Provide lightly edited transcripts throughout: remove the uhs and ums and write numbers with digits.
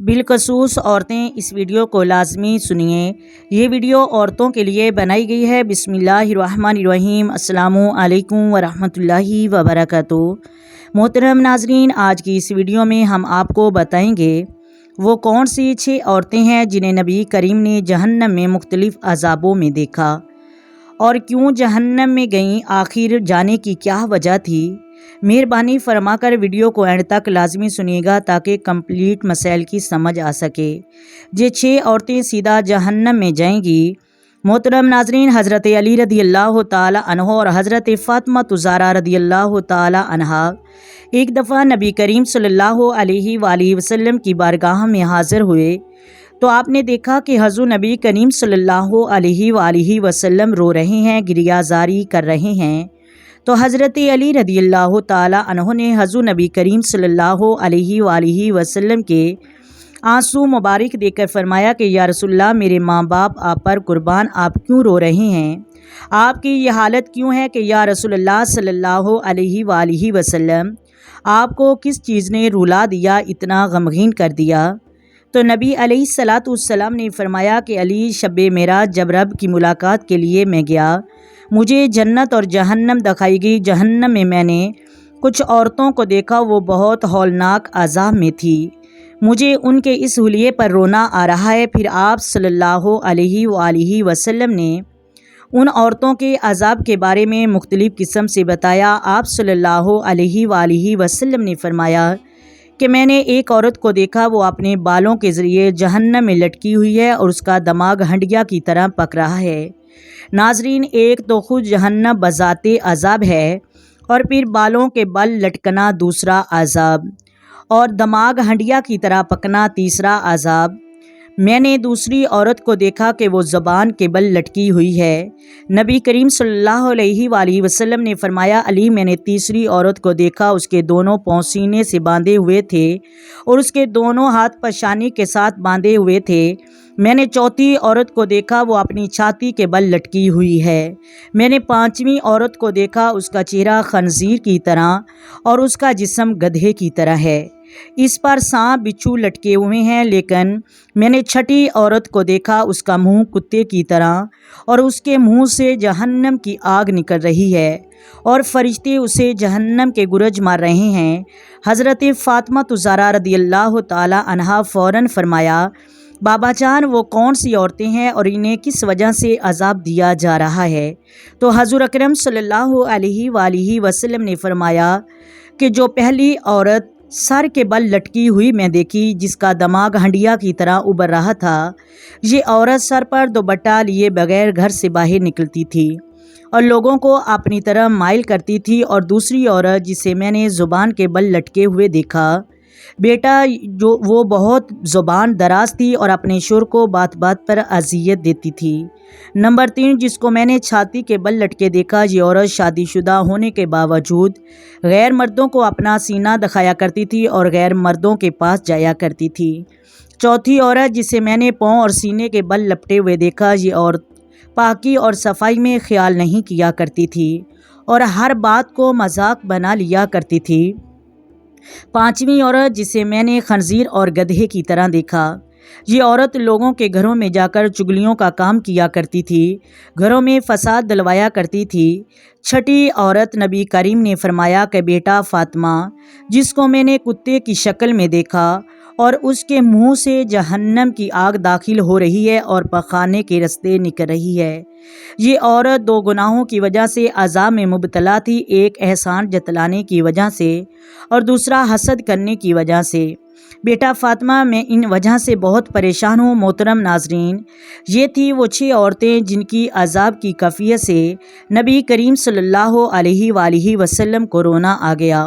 بالخصوص عورتیں اس ویڈیو کو لازمی سنیے۔ یہ ویڈیو عورتوں کے لیے بنائی گئی ہے۔ بسم اللہ الرحمن الرحیم۔ السلام علیکم ورحمۃ اللہ وبرکاتہ۔ محترم ناظرین، آج کی اس ویڈیو میں ہم آپ کو بتائیں گے وہ کون سی 6 عورتیں ہیں جنہیں نبی کریم نے جہنم میں مختلف عذابوں میں دیکھا اور کیوں جہنم میں گئیں، آخر جانے کی کیا وجہ تھی۔ مہربانی فرما کر ویڈیو کو اینڈ تک لازمی سنیے گا تاکہ کمپلیٹ مسائل کی سمجھ آ سکے۔ یہ 6 عورتیں سیدھا جہنم میں جائیں گی۔ محترم ناظرین، حضرت علی رضی اللہ تعالی عنہ اور حضرت فاطمہ زہرا رضی اللہ تعالی عنہا ایک دفعہ نبی کریم صلی اللہ علیہ وآلہ وسلم کی بارگاہ میں حاضر ہوئے تو آپ نے دیکھا کہ حضور نبی کریم صلی اللہ علیہ وآلہ وسلم رو رہے ہیں، گریہ زاری کر رہے ہیں۔ تو حضرت علی رضی اللہ تعالی عنہ نے حضور نبی کریم صلی اللہ علیہ وآلہ وسلم کے آنسو مبارک دیکھ کر فرمایا کہ یا رسول اللہ، میرے ماں باپ آپ پر قربان، آپ کیوں رو رہے ہیں؟ آپ کی یہ حالت کیوں ہے کہ یا رسول اللہ صلی اللہ علیہ وآلہ وسلم، آپ کو کس چیز نے رلا دیا، اتنا غمگین کر دیا؟ تو نبی علیہ الصلاۃ والسلام نے فرمایا کہ علی، شب معراج جب رب کی ملاقات کے لیے میں گیا، مجھے جنت اور جہنم دکھائی گئی۔ جہنم میں میں نے کچھ عورتوں کو دیکھا، وہ بہت ہولناک عذاب میں تھی، مجھے ان کے اس حلیے پر رونا آ رہا ہے۔ پھر آپ صلی اللہ علیہ وآلہ وسلم نے ان عورتوں کے عذاب کے بارے میں مختلف قسم سے بتایا۔ آپ صلی اللہ علیہ وآلہ وسلم نے فرمایا کہ میں نے ایک عورت کو دیکھا، وہ اپنے بالوں کے ذریعے جہنم میں لٹکی ہوئی ہے اور اس کا دماغ ہنڈیا کی طرح پک رہا ہے۔ ناظرین، ایک تو خود جہنم بذات عذاب ہے اور پھر بالوں کے بل لٹکنا دوسرا عذاب، اور دماغ ہنڈیا کی طرح پکنا تیسرا عذاب۔ میں نے دوسری عورت کو دیکھا کہ وہ زبان کے بل لٹکی ہوئی ہے۔ نبی کریم صلی اللہ علیہ وآلہ وسلم نے فرمایا علی، میں نے تیسری عورت کو دیکھا، اس کے دونوں پاؤں سینے سے باندھے ہوئے تھے اور اس کے دونوں ہاتھ پیشانی کے ساتھ باندھے ہوئے تھے۔ میں نے چوتھی عورت کو دیکھا، وہ اپنی چھاتی کے بل لٹکی ہوئی ہے۔ میں نے 5ویں عورت کو دیکھا، اس کا چہرہ خنزیر کی طرح اور اس کا جسم گدھے کی طرح ہے، اس پر سانپ بچھو لٹکے ہوئے ہیں۔ لیکن میں نے 6ٹھی عورت کو دیکھا، اس کا منہ کتے کی طرح اور اس کے منہ سے جہنم کی آگ نکل رہی ہے اور فرشتے اسے جہنم کے گرج مار رہے ہیں۔ حضرت فاطمہ زہرا رضی اللہ تعالی عنہا فوراً فرمایا، بابا جان، وہ کون سی عورتیں ہیں اور انہیں کس وجہ سے عذاب دیا جا رہا ہے؟ تو حضور اکرم صلی اللہ علیہ وآلہ وسلم نے فرمایا کہ جو پہلی عورت سر کے بل لٹکی ہوئی میں دیکھی، جس کا دماغ ہنڈیا کی طرح ابھر رہا تھا، یہ عورت سر پر دوپٹہ لیے بغیر گھر سے باہر نکلتی تھی اور لوگوں کو اپنی طرف مائل کرتی تھی۔ اور دوسری عورت جسے میں نے زبان کے بل لٹکے ہوئے دیکھا، بیٹا، جو وہ بہت زبان دراز تھی اور اپنے شوہر کو بات بات پر اذیت دیتی تھی۔ نمبر 3 جس کو میں نے چھاتی کے بل لٹکے دیکھا، یہ عورت شادی شدہ ہونے کے باوجود غیر مردوں کو اپنا سینہ دکھایا کرتی تھی اور غیر مردوں کے پاس جایا کرتی تھی۔ چوتھی عورت جسے میں نے پاؤں اور سینے کے بل لپٹے ہوئے دیکھا، یہ عورت پاکی اور صفائی میں خیال نہیں کیا کرتی تھی اور ہر بات کو مذاق بنا لیا کرتی تھی۔ 5ویں عورت جسے میں نے خنزیر اور گدھے کی طرح دیکھا، یہ عورت لوگوں کے گھروں میں جا کر چگلیوں کا کام کیا کرتی تھی، گھروں میں فساد دلوایا کرتی تھی۔ 6ٹھی عورت نبی کریم نے فرمایا کہ بیٹا فاطمہ، جس کو میں نے کتے کی شکل میں دیکھا اور اس کے منہ سے جہنم کی آگ داخل ہو رہی ہے اور پخانے کے رستے نکل رہی ہے، یہ عورت 2 گناہوں کی وجہ سے عذاب میں مبتلا تھی، ایک احسان جتلانے کی وجہ سے اور دوسرا حسد کرنے کی وجہ سے۔ بیٹا فاطمہ، میں ان وجہ سے بہت پریشان ہوں۔ محترم ناظرین، یہ تھی وہ 6 عورتیں جن کی عذاب کی کیفیت سے نبی کریم صلی اللہ علیہ وآلہ وسلم کو رونا آ گیا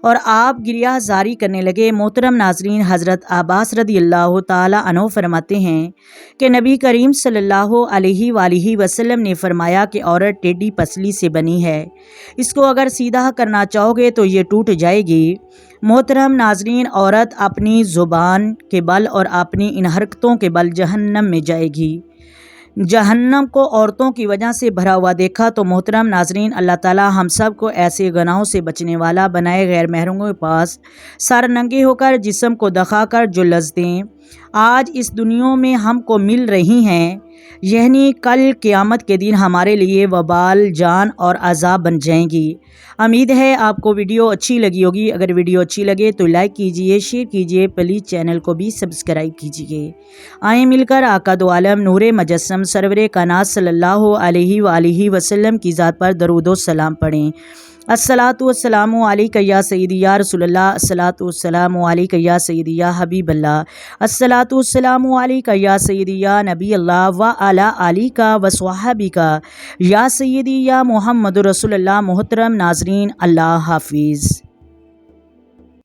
اور آپ گریہ زاری کرنے لگے۔ محترم ناظرین، حضرت عباس رضی اللہ تعالی عنہ فرماتے ہیں کہ نبی کریم صلی اللہ علیہ وآلہ وسلم نے فرمایا کہ عورت ٹیڑھی پسلی سے بنی ہے، اس کو اگر سیدھا کرنا چاہو گے تو یہ ٹوٹ جائے گی۔ محترم ناظرین، عورت اپنی زبان کے بل اور اپنی ان حرکتوں کے بل جہنم میں جائے گی۔ جہنم کو عورتوں کی وجہ سے بھرا ہوا دیکھا تو محترم ناظرین، اللہ تعالی ہم سب کو ایسے گناہوں سے بچنے والا بنائے۔ غیر محرموں کے پاس سر ننگے ہو کر جسم کو دکھا کر جو لذتیں آج اس دنیا میں ہم کو مل رہی ہیں، یعنی کل قیامت کے دن ہمارے لیے وبال جان اور عذاب بن جائیں گی۔ امید ہے آپ کو ویڈیو اچھی لگی ہوگی۔ اگر ویڈیو اچھی لگے تو لائک کیجئے، شیئر کیجئے، پلیز چینل کو بھی سبسکرائب کیجئے۔ آئیں مل کر آقا دو عالم نور مجسم سرور کائنات صلی اللہ علیہ وآلہ وسلم کی ذات پر درود و سلام پڑھیں۔ الصلاۃ والسلام علیک یا سیدی یا رسول اللہ، الصلاۃ والسلام علیک یا سیدی یا حبیب اللہ، الصلاۃ والسلام علیک یا سیدی یا نبی اللہ وعلی آلک وصحبک یا سیدی یا محمد رسول اللہ۔ محترم ناظرین، اللہ حافظ۔